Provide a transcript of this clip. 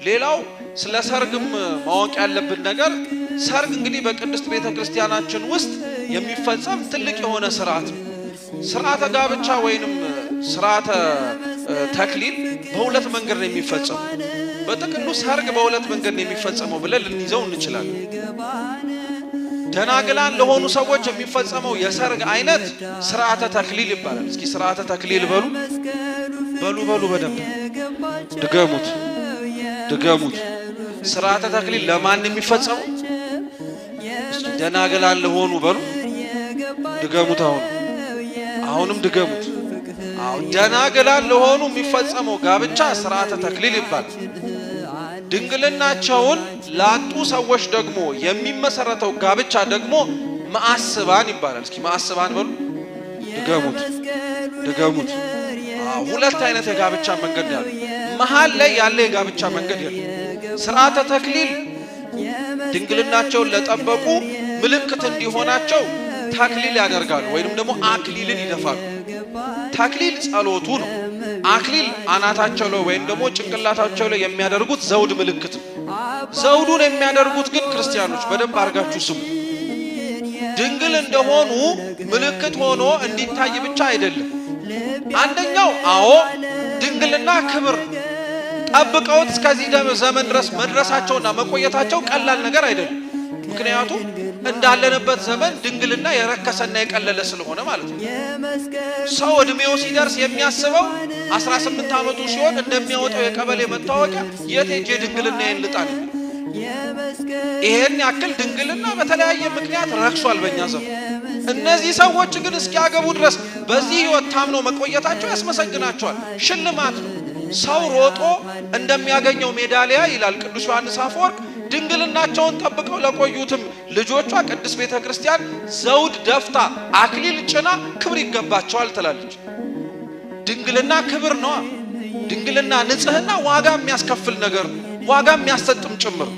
ሌላው ስለ ሰርግም ማወቅ ያለብን ነገር ሰርግ እንግዲህ በቅድስት ቤተክርስቲያናችን ውስጥ የሚፈጸም ትልቅ የሆነ ስርዓት ነው። ስርዓተ ጋብቻ ወይንም ስርዓተ ተክሊል በሁለት መንገድ ነው የሚፈጸመው። በጥቅሉ ሰርግ በሁለት መንገድ ነው የሚፈጸመው ብለን ልንይዘው እንችላለን። ደናግላን ለሆኑ ሰዎች የሚፈጸመው የሰርግ አይነት ስርዓተ ተክሊል ይባላል። እስኪ ስርዓተ ተክሊል በሉ በደንብ ድገሙት። ስርዓተ ተክሊል ለማን የሚፈጸመው? እስኪ ደናግላን ለሆኑ በሉ ድገሙት። አሁንም ድገሙት። ደናግላን ለሆኑ የሚፈጸመው ጋብቻ ስርዓተ ተክሊል ይባላል። ድንግልናቸውን ላጡ ሰዎች ደግሞ የሚመሰረተው ጋብቻ ደግሞ ማዕስባን ይባላል። እስኪ ማዕስባን በሉ ድገሙት። ሁለት አይነት የጋብቻ መንገድ ያለ መሃል ላይ ያለ የጋብቻ መንገድ ያለ ስርዓተ ተክሊል ድንግልናቸውን ለጠበቁ ምልክት እንዲሆናቸው ተክሊል ያደርጋሉ ወይንም ደግሞ አክሊልን ይደፋሉ። ተክሊል ጸሎቱ ነው። አክሊል አናታቸው ላይ ወይንም ደግሞ ጭንቅላታቸው ላይ የሚያደርጉት ዘውድ ምልክት ነው። ዘውዱን የሚያደርጉት ግን ክርስቲያኖች በደንብ አድርጋችሁ ስሙ። ድንግል እንደሆኑ ምልክት ሆኖ እንዲታይ ብቻ አይደለም። አንደኛው ድንግልና ክብር ጠብቀውት እስከዚህ ዘመን ድረስ መድረሳቸውና መቆየታቸው ቀላል ነገር አይደለም። ምክንያቱም እንዳለንበት ዘመን ድንግልና የረከሰና የቀለለ ስለሆነ ማለት ነው። ሰው እድሜው ሲደርስ የሚያስበው 18 ዓመቱ ሲሆን እንደሚያወጣው የቀበሌ መታወቂያ የት ሄጄ ድንግልናዬን ልጣል። ይሄን ያክል ድንግልና በተለያየ ምክንያት ረክሷል በእኛ ዘመን። እነዚህ ሰዎች ግን እስኪያገቡ ድረስ በዚህ ህይወት ታምነው መቆየታቸው ያስመሰግናቸዋል። ሽልማት ነው። ሰው ሮጦ እንደሚያገኘው ሜዳሊያ ይላል ቅዱስ ዮሐንስ አፈወርቅ። ድንግልናቸውን ጠብቀው ለቆዩትም ልጆቿ ቅድስት ቤተክርስቲያን ዘውድ ደፍታ አክሊል ጭና ክብር ይገባቸዋል ትላለች። ድንግልና ክብር ነው። ድንግልና ንጽህና ዋጋ የሚያስከፍል ነገር ነው። ዋጋ የሚያሰጥም ጭምር